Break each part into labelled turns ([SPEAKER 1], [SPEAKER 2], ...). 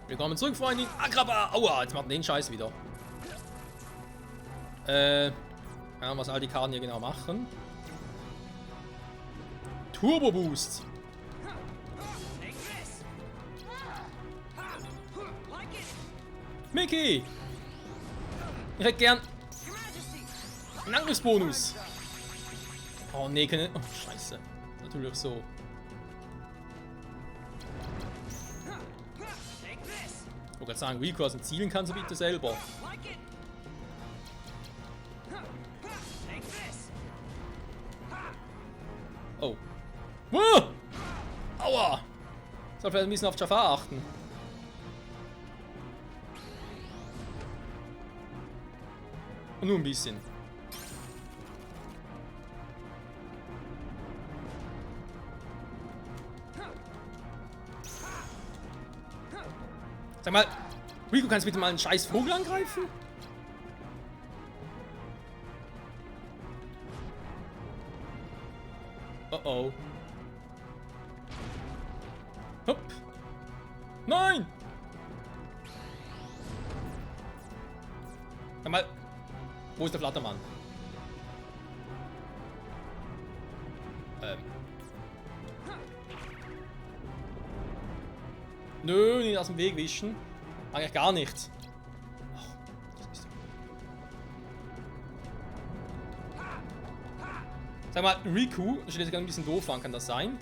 [SPEAKER 1] Willkommen zurück, Freundin. Agrabah! Aua, jetzt macht den Scheiß wieder. Ja, was all die Karten hier genau machen. Turbo Boost. Mickey! Ich hätte gern einen Angriffsbonus. Oh nee, keine. Oh, scheiße. Natürlich so. Ich wollte gerade sagen, Rico, aus dem Zielen kannst du bitte selber. Oh. Aua! Soll vielleicht ein bisschen auf Jafar achten. Und nur ein bisschen. Sag mal, Rico, kannst du bitte mal einen scheiß Vogel angreifen? Oh oh. Hopp. Nein! Sag mal, wo ist der Flattermann? Nö, nicht aus dem Weg wischen. Eigentlich gar nicht. Oh, das ist... Sag mal, Riku, das steht jetzt ein bisschen doof an, kann das sein?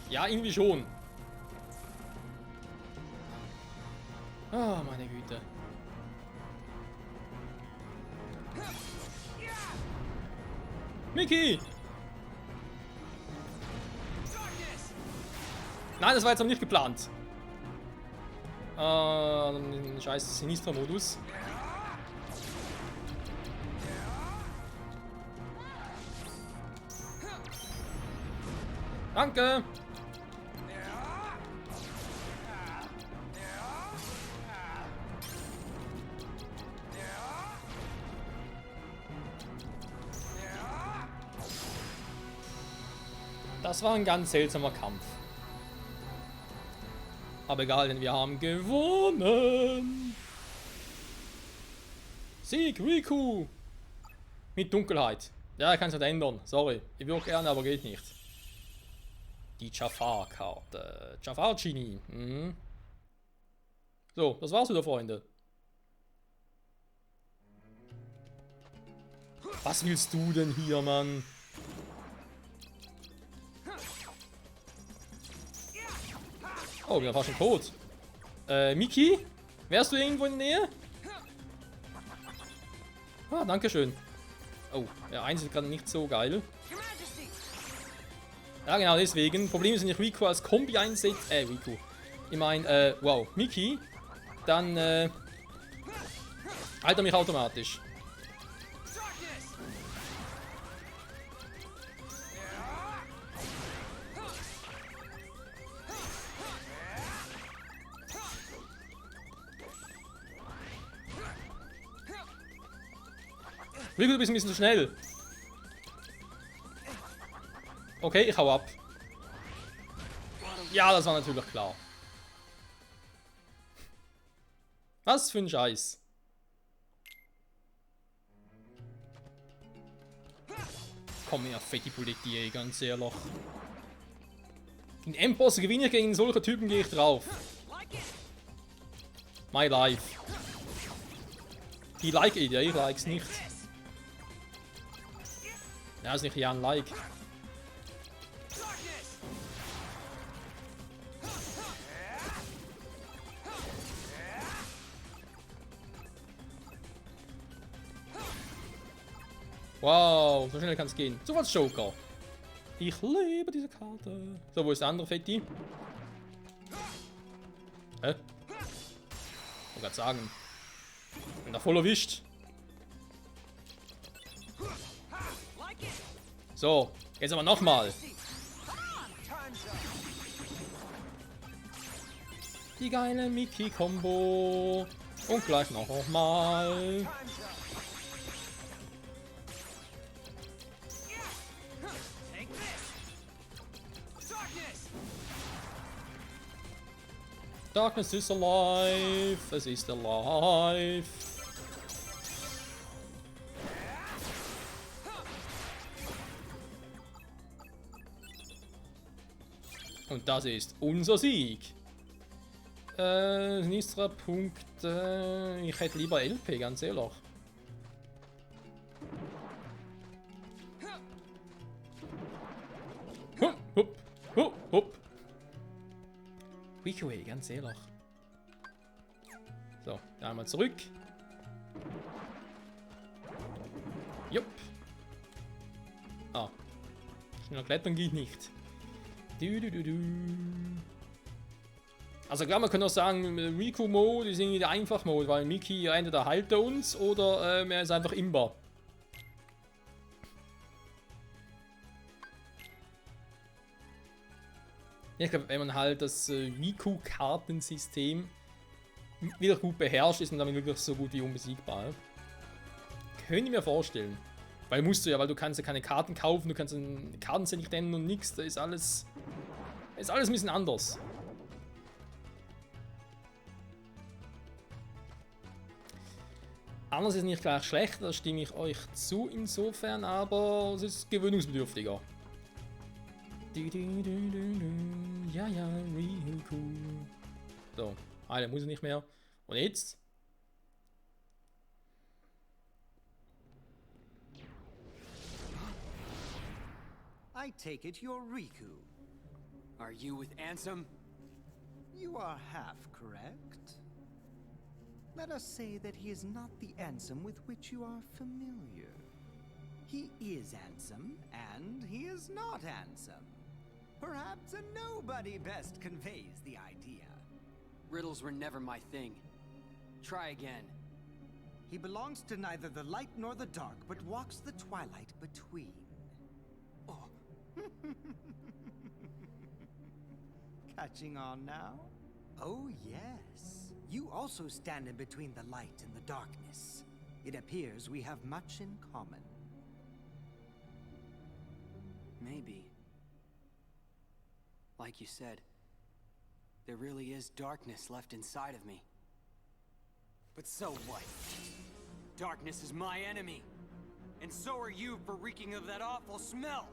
[SPEAKER 1] Ja, irgendwie schon. Ah, oh, meine Güte. Mickey! Nein, das war jetzt noch nicht geplant. Scheiß Sinistra-Modus. Danke! Das war ein ganz seltsamer Kampf. Aber egal, denn wir haben gewonnen. Sieg, Riku. Mit Dunkelheit. Ja, kannst du nicht ändern. Sorry. Ich würde gerne, aber geht nicht. Die Jafar-Karte. Jafar-Genie. Mhm. So, das war's wieder, Freunde. Was willst du denn hier, Mann? Oh, wir waren schon tot. Miki? Wärst du irgendwo in der Nähe? Ah, danke schön. Oh, ja, eins ist gerade nicht so geil. Ja, genau, deswegen. Problem ist, wenn ich Rico als Kombi einsetze. Rico. Ich meine, wow, Miki. Dann, heilt er mich automatisch. Rico, du bist ein bisschen zu schnell. Okay, ich hau ab. Ja, das war natürlich klar. Was für ein Scheiß. Komm her, fette Politik, ganz ehrlich. In Endboss gewinne ich gegen solche Typen, gehe ich drauf. My life. Die like it, ja, ich likes nicht. Ja, ist nicht ja ein Like. Wow, so schnell kann es gehen. So was Joker. Ich liebe diese Karte. So, wo ist der andere Fetti? Hä? Ich wollte gerade sagen. Bin da voll erwischt. So, jetzt aber nochmal. Die geile Mickey-Kombo. Und gleich nochmal. Darkness is alive. Es ist alive. Und das ist unser Sieg. Nächster Punkt. Ich hätte lieber LP, ganz ehrlich. Hup, hup, hup, hup. Weekaway, ganz ehrlich. So, einmal zurück. Jupp. Ah. Schneller klettern geht nicht. Also klar, man kann auch sagen, Riku-Mode ist irgendwie der Einfach-Mode, weil Mickey entweder heilt er uns oder er ist einfach imbar. Ich glaube, wenn man halt das Riku-Kartensystem wieder gut beherrscht, ist man damit wirklich so gut wie unbesiegbar. Könnte ich mir vorstellen. Weil musst du ja, weil du kannst ja keine Karten kaufen, du kannst ein Kartenset nicht ändern und nix, da ist alles ein bisschen anders. Anders ist nicht gleich schlecht, da stimme ich euch zu insofern, aber es ist gewöhnungsbedürftiger. Ja, ja, Riku. So, eine muss ich nicht mehr. Und jetzt?
[SPEAKER 2] I take it you're Riku.
[SPEAKER 3] Are you with Ansem?
[SPEAKER 2] You are half correct. Let us say that he is not the Ansem with which you are familiar. He is Ansem, and he is not Ansem. Perhaps a nobody best conveys the idea.
[SPEAKER 3] Riddles were never my thing. Try again.
[SPEAKER 2] He belongs to neither the light nor the dark, but walks the twilight between.
[SPEAKER 3] Oh,
[SPEAKER 2] Catching on now? Oh, yes. You also stand in between the light and the darkness. It appears we have much in common.
[SPEAKER 3] maybe. Like you said, there really is darkness left inside of me. But so what? Darkness is my enemy. And so are you for reeking of that awful smell.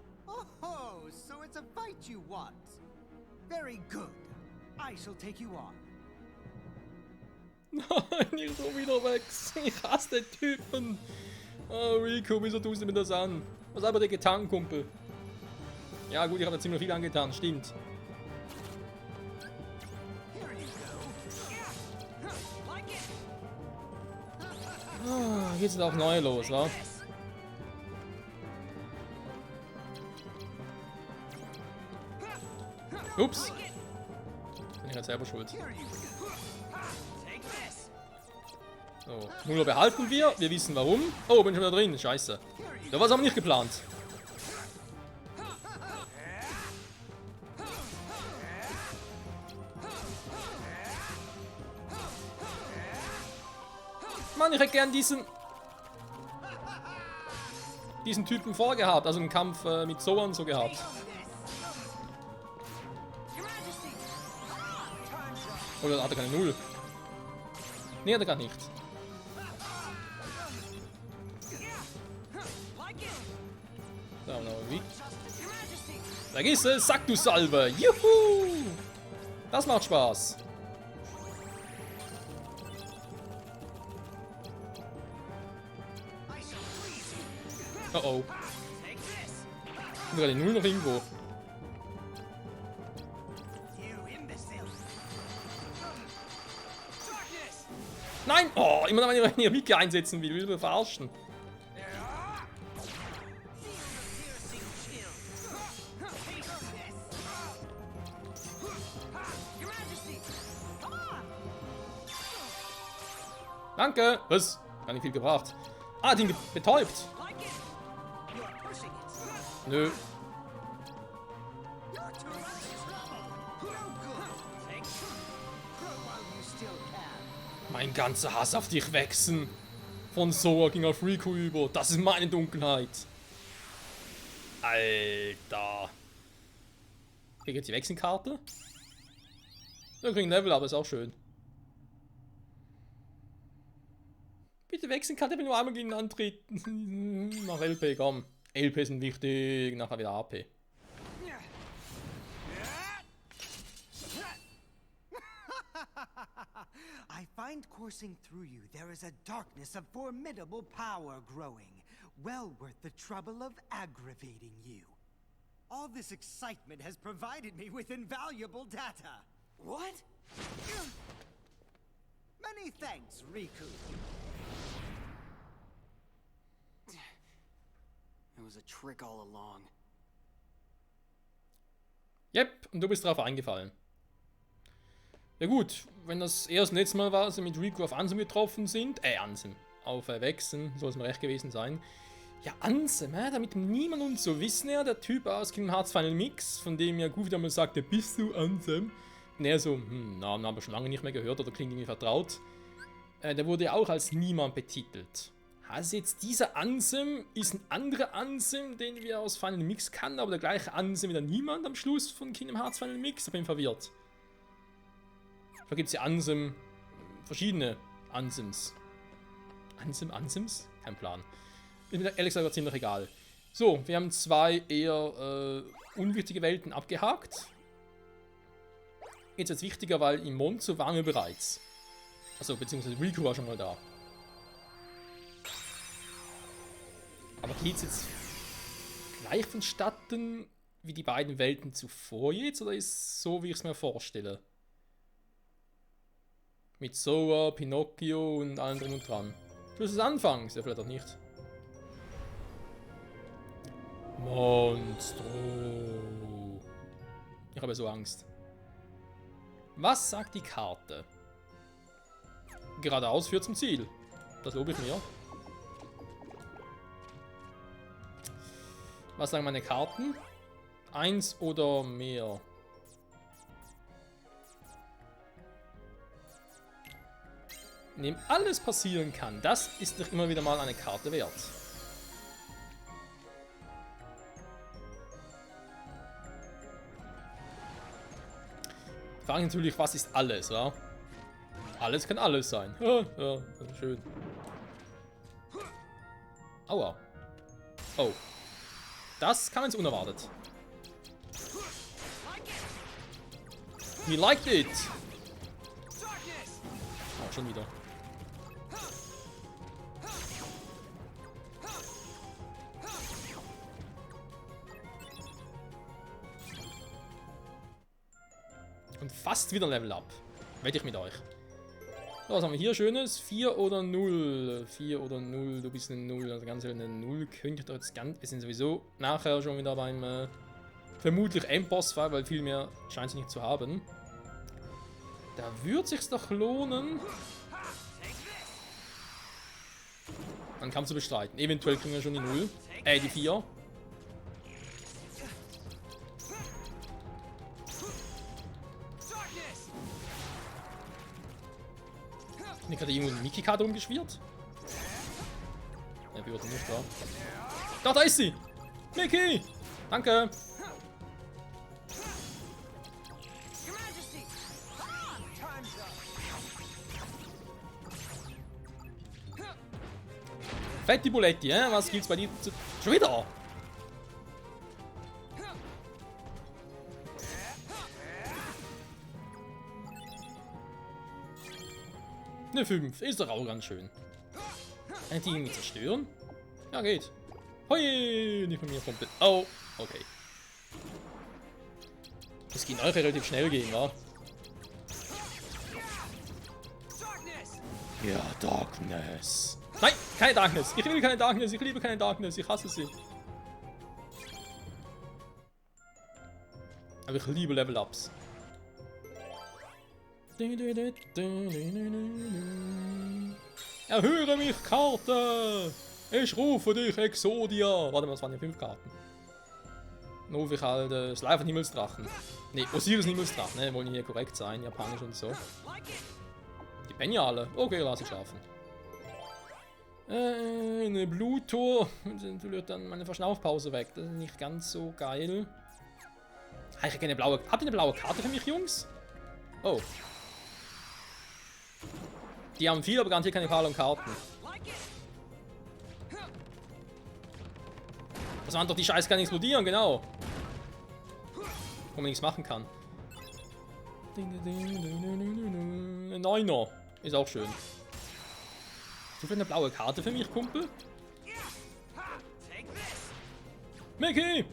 [SPEAKER 2] Oh, so it's a fight you want. Very good. I shall take you on.
[SPEAKER 1] Nein, ich so wieder weg. Ich hasse den Typen. Oh, Riku, wieso tust du mir das an? Was hat er dir getan, Kumpel? Ja gut, ich habe ziemlich viel angetan, stimmt. Ah, geht's jetzt auch neu los, wa? Ups. Bin ich halt selber schuld. So, Nuller behalten wir. Wir wissen warum. Oh, bin schon wieder drin. Scheiße. Da war es aber nicht geplant. Mann, ich hätte gern diesen Typen vorgehabt. Also einen Kampf mit Zoa und so gehabt. Oder hat er keine Null? Nee, hat er gar nicht. So, wie? Vergiss es, sag du Salve! Juhu! Das macht Spaß. Oh oh. Sogar die Null noch irgendwo. Nein! Oh, immer wenn ich Mickey einsetzen will du verarschen. Danke! Was? Gar nicht viel gebracht. Ah, den betäubt. Nö. Mein ganzer Hass auf dich wechseln. Von Zoa ging auf Riku über. Das ist meine Dunkelheit. Alter. Krieg ich jetzt die Wechselkarte? Wir kriegen Level, aber ist auch schön. Bitte wechseln, kann der nur einmal gegen ihn antreten. Nach LP, komm. LP sind wichtig, nachher wieder AP.
[SPEAKER 2] I find coursing through you there is a darkness of formidable power growing, well worth the trouble of aggravating you. All this excitement has provided me with invaluable data.
[SPEAKER 3] What?
[SPEAKER 2] Many thanks, Riku.
[SPEAKER 3] It was a trick all along.
[SPEAKER 1] Yep, und du bist drauf eingefallen. Ja gut, wenn das erst letztes Mal war, als wir mit Riku auf Ansem getroffen sind, Ansem, auf Wechseln, soll es mir recht gewesen sein. Ja, Ansem, damit niemand uns so wissen, der Typ aus Kingdom Hearts Final Mix, von dem ja Goofy damals sagte, bist du Ansem? Und er so, Namen haben wir schon lange nicht mehr gehört oder klingt irgendwie vertraut. Der wurde ja auch als niemand betitelt. Also jetzt dieser Ansem ist ein anderer Ansem, den wir aus Final Mix kannten, aber der gleiche Ansem wieder niemand am Schluss von Kingdom Hearts Final Mix, ich bin verwirrt. Da gibt es ja Ansem, verschiedene Ansems. Ansems? Kein Plan. Ist mir ehrlich gesagt ziemlich egal. So, wir haben 2 eher unwichtige Welten abgehakt. Jetzt wird es wichtiger, weil im Monzo waren wir bereits. Also, beziehungsweise Riku war schon mal da. Aber geht es jetzt gleich vonstatten wie die beiden Welten zuvor jetzt? Oder ist es so, wie ich es mir vorstelle? Mit Sora, Pinocchio und allem drum und dran. Plus des Anfangs, ja vielleicht auch nicht. Monstro. Ich habe so Angst. Was sagt die Karte? Geradeaus führt zum Ziel. Das lobe ich mir. Was sagen meine Karten? 1 oder mehr? In dem alles passieren kann, das ist doch immer wieder mal eine Karte wert. Die Frage ist natürlich, was ist alles, ja? Alles kann alles sein. Ja, das ist schön. Aua. Oh. Das kam jetzt unerwartet. We liked it. Oh, schon wieder. Und fast wieder Level Up. Wette ich mit euch. So, was haben wir hier Schönes? 4 oder 0. 4 oder 0. Du bist eine 0. Also ganz eine 0 könnte ich doch jetzt ganz. Wir sind sowieso nachher schon wieder beim vermutlich Endboss-Fall, weil viel mehr scheint es nicht zu haben. Da würde sich's doch lohnen, einen Kampf zu bestreiten. Eventuell kriegen wir schon die 0. Die 4. Bin ich gerade irgendwo eine Miki-Karte umgeschwirrt? Ja, wie wird nicht da? Doch, da ist sie! Miki! Danke! Fetti Buletti, was gibt's bei dir zu... Schon wieder? Eine 5, ist doch auch ganz schön. Kann ich die irgendwie zerstören? Ja, geht. Hoi, nicht mit mir komplett. Oh, okay. Das geht euch relativ schnell gehen, wa? Ja, Darkness. Nein, keine Darkness. Ich will keine Darkness. Ich liebe keine Darkness. Ich hasse sie. Aber ich liebe Level-Ups. Erhöre mich, Karte! Ich rufe dich, Exodia! Warte mal, das waren ja 5 Karten. Dann rufe ich halt das Live von Himmelsdrachen. Ne, Osiris Himmelsdrachen, ne? Wollen hier korrekt sein, japanisch und so. Die pennen ja alle. Okay, lass ich schlafen. Eine Bluttor. Natürlich dann meine Verschnaufpause weg. Das ist nicht ganz so geil. Ich kriege eine blaue. Habt ihr eine blaue Karte für mich, Jungs? Oh. Die haben viel, aber garantiert keine Karten. Das waren doch die Scheiße, kann explodieren, genau. Wo man nichts machen kann. Ein Neuner. Ist auch schön. Hast du für eine blaue Karte für mich, Kumpel? Mickey!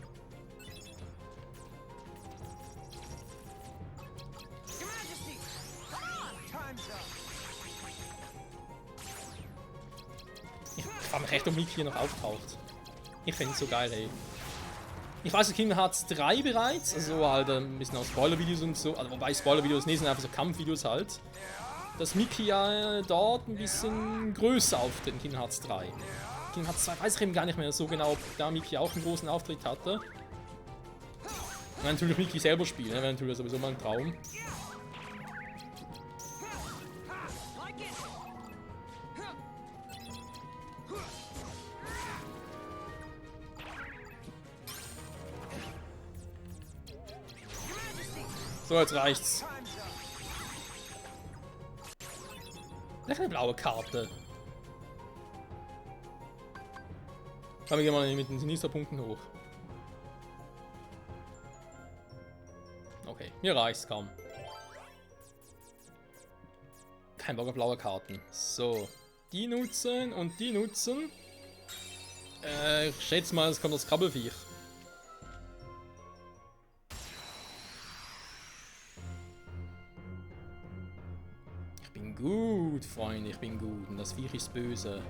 [SPEAKER 1] Ich frage mich echt, ob Mickey hier noch auftaucht. Ich finde es so geil, ey. Ich weiß, Kingdom Hearts 3 bereits, also halt ein bisschen aus Spoiler-Videos und so, also wobei Spoiler-Videos nicht sind, einfach so Kampfvideos halt. Dass Mickey ja dort ein bisschen größer auftritt in Kingdom Hearts 3. Kingdom Hearts 2 weiß ich eben gar nicht mehr so genau, ob da Mickey auch einen großen Auftritt hatte. Und natürlich Mickey selber spielen, ne? Wäre natürlich sowieso mal ein Traum. So, jetzt reicht's. Das ist eine blaue Karte. Komm, wir gehen mal mit den Sinister-Punkten hoch. Okay, mir reicht's kaum. Kein Bock auf blaue Karten. So, die nutzen und die nutzen. Ich schätze mal, es kommt das Krabbelviech. Gut, Freunde, ich bin gut. Und das Viech ist böse.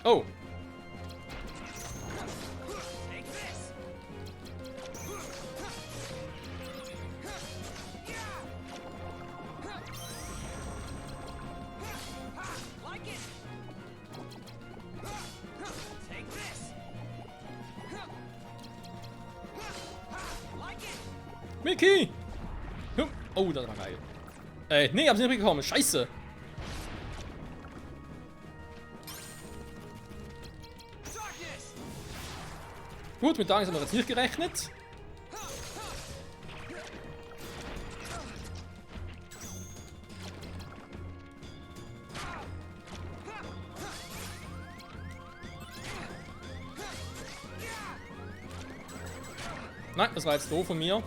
[SPEAKER 1] Oh. Mickey! Oh, das war geil. Nee, hab's nicht bekommen. Scheiße! Gut, mit Darkness haben wir jetzt nicht gerechnet. Nein, das war jetzt doof von mir.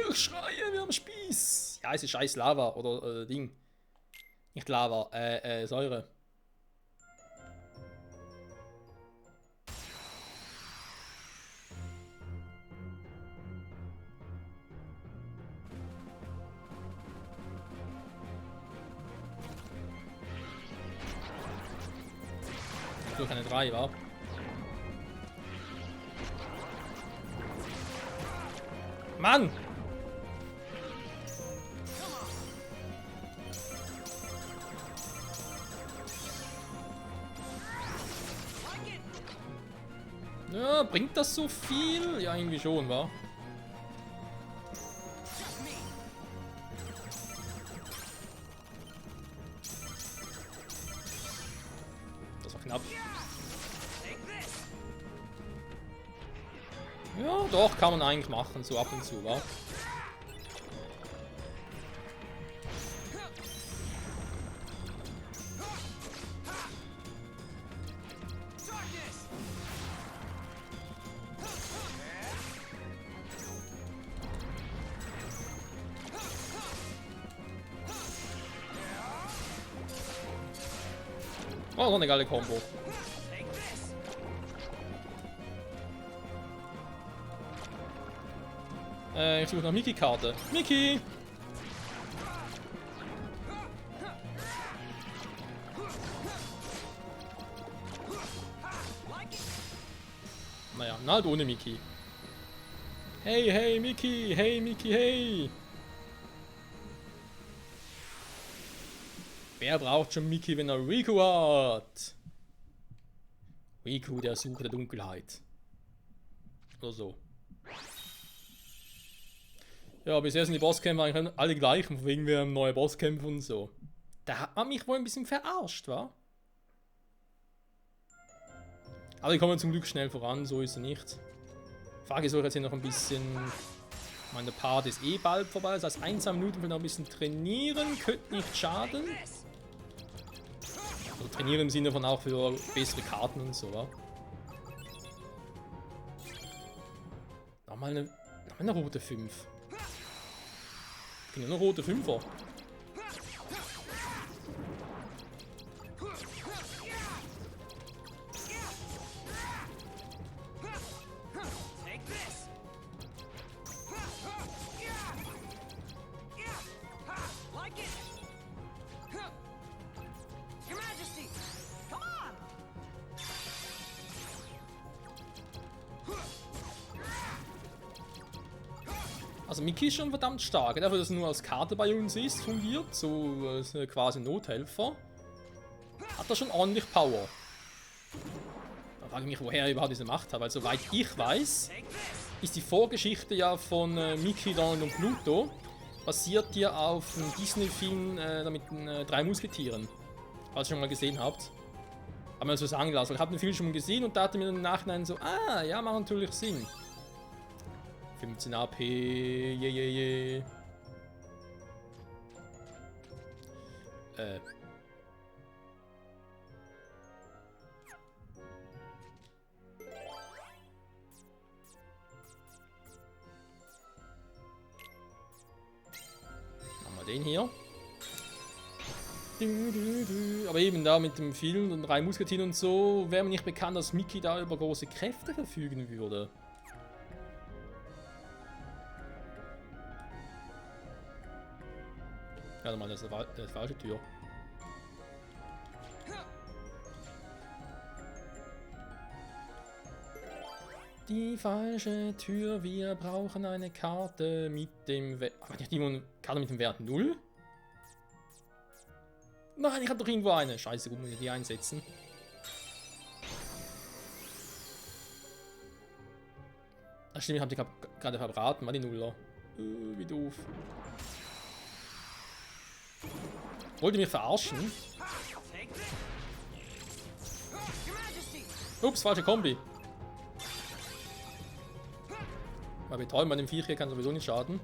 [SPEAKER 1] Ich schreie, wir haben Spieß. Ja, es ist scheiß Lava oder Ding. Nicht Lava, Säure. Nur keine 3, wa? Mann! Ja, bringt das so viel? Ja, irgendwie schon, wa? Das war knapp. Ja, doch, kann man eigentlich machen, so ab und zu, wa? Oh, noch eine geile Combo. Ich suche nach Mickey-Karte. Mickey! Naja, na halt ohne Mickey. Hey, hey, Mickey! Hey, Mickey, hey! Wer braucht schon Mickey, wenn er Riku hat? Riku, der Sucher der Dunkelheit. Oder so. Ja, bisher sind die Bosskämpfe eigentlich alle gleich, von wegen wir haben neue Bosskämpfe und so. Da hat man mich wohl ein bisschen verarscht, wa? Aber wir kommen zum Glück schnell voran, so ist es nicht. Frage ist, soll ich jetzt hier noch ein bisschen... Ich meine, der Part ist eh bald vorbei, das heißt 1 Minuten will noch ein bisschen trainieren, könnte nicht schaden. Also trainieren im Sinne von auch für bessere Karten und so, wa? Nochmal eine rote 5. Ich bin ja eine rote 5er. Also Mickey ist schon verdammt stark, dafür, dass er nur als Karte bei uns ist, fungiert, so quasi Nothelfer. Hat er schon ordentlich Power. Da frage ich mich, woher er überhaupt diese Macht hat, weil soweit ich weiß, ist die Vorgeschichte ja von Mickey, Donald und Pluto, basiert ja auf einem Disney-Film mit den 3 Musketieren. Falls ihr schon mal gesehen habt. Haben wir so sagen lassen. Ich habe den Film schon mal gesehen und dachte mir im Nachhinein so, ah, ja, macht natürlich Sinn. 15 AP, je. Machen wir den hier. Aber eben da mit dem Film und 3 Musketieren und so, wäre mir nicht bekannt, dass Mickey da über große Kräfte verfügen würde. Ja, mal, das ist die falsche Tür. Die falsche Tür, wir brauchen eine Karte mit dem Wert. Aber nicht die Karte mit dem Wert 0? Nein, ich habe doch irgendwo eine. Scheiße, gut, muss ich die einsetzen. Ach stimmt, ich habe die gerade verbraten, war die Nuller. Wie doof. Wollt ihr mich verarschen? Ups, falsche Kombi. Weil betäuben bei dem Viech hier kann sowieso nicht schaden.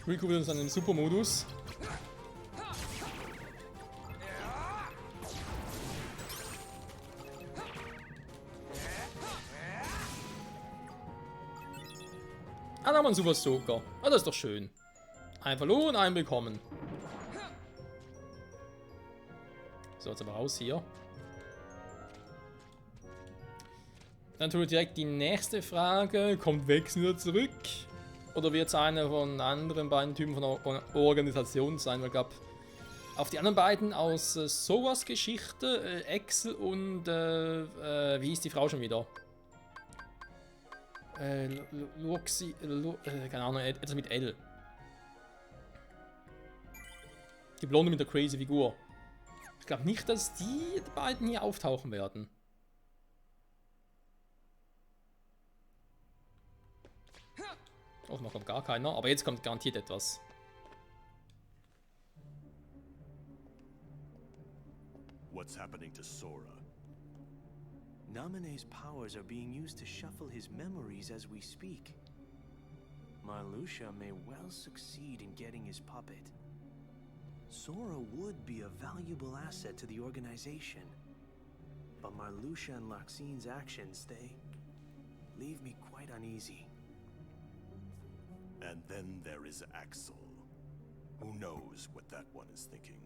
[SPEAKER 1] Rico will uns an den Supermodus. Ah, da haben wir einen Super Soaker. Ah, das ist doch schön. Einen verloren, einen bekommen. So, jetzt aber raus hier. Dann tun wir direkt die nächste Frage. Kommt Vexen wieder zurück? Oder wird es einer von anderen beiden Typen von der Organisation sein? Weil ich glaube, auf die anderen beiden aus Soras Geschichte, Axel und wie hieß die Frau schon wieder? Luxi, keine Ahnung, etwas mit L. Die Blonde mit der crazy Figur. Ich glaube nicht, dass die beiden hier auftauchen werden. Oh, noch kommt gar keiner, aber jetzt kommt garantiert etwas.
[SPEAKER 4] What's happening to Sora?
[SPEAKER 5] Naminé's powers are being used to shuffle his memories as we speak. Marluxia may well succeed in getting his puppet. Sora would be a valuable asset to the organization. But Marluxia and Loxine's actions, they leave me quite uneasy.
[SPEAKER 4] And then there is Axel. Who knows what that one is thinking?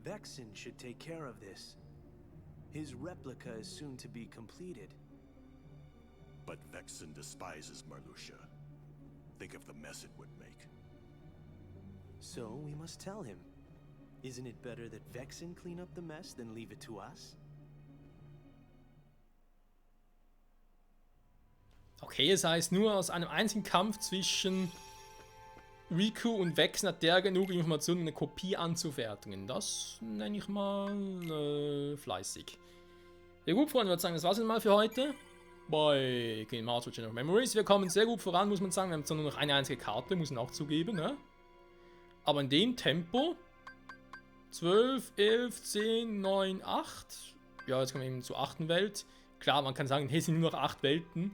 [SPEAKER 5] Vexen should take care of this. His replica is soon to be completed.
[SPEAKER 4] But Vexen despises Marluxia. Think of the mess it would make.
[SPEAKER 5] So we must tell him. Isn't it better that Vexen clean up the mess than leave it to us?
[SPEAKER 1] Okay, es heißt, nur aus einem einzigen Kampf zwischen Riku und Vexen hat der genug Informationen, um eine Kopie anzufertigen. Das nenne ich mal fleißig. Ja gut, Freunde, ich würde sagen, das war's mal für heute. Bei Kingdom Hearts Chain of Memories. Wir kommen sehr gut voran, muss man sagen. Wir haben zwar nur noch eine einzige Karte, muss man auch zugeben, ne? Aber in dem Tempo 12, 11, 10, 9, 8. Ja, jetzt kommen wir eben zur 8. Welt. Klar, man kann sagen, hier sind nur noch 8 Welten.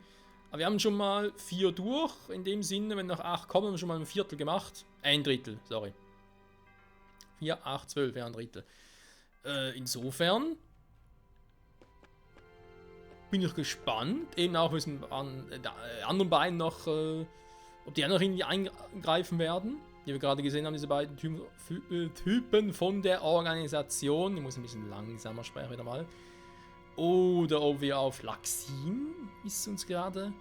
[SPEAKER 1] Aber wir haben schon mal 4 durch. In dem Sinne, wenn noch 8 kommen, haben wir schon mal ein Viertel gemacht. Ein Drittel, sorry. 4, 8, 12, ja, ein Drittel. Insofern bin ich gespannt. Eben auch wissen an anderen beiden noch, ob die auch noch irgendwie eingreifen werden. Die wir gerade gesehen haben, diese beiden Typen von der Organisation. Ich muss ein bisschen langsamer sprechen wieder mal. Oder ob wir auf Laxin, wie es uns gerade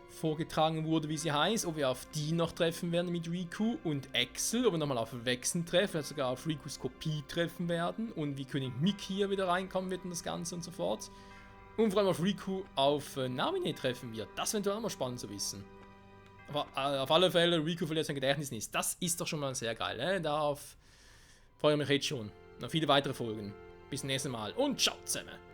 [SPEAKER 1] vorgetragen wurde, wie sie heißt, ob wir auf die noch treffen werden mit Riku und Axel, ob wir nochmal auf Vexen treffen, vielleicht sogar auf Rikus Kopie treffen werden und wie König Mick hier wieder reinkommen wird und das Ganze und so fort. Und vor allem auf Riku auf Naminé treffen wird. Das wäre auch mal spannend zu wissen. Aber auf alle Fälle, Riku verliert sein Gedächtnis nicht. Das ist doch schon mal sehr geil. Darauf freue ich mich jetzt schon. Noch viele weitere Folgen. Bis zum nächsten Mal und ciao zusammen.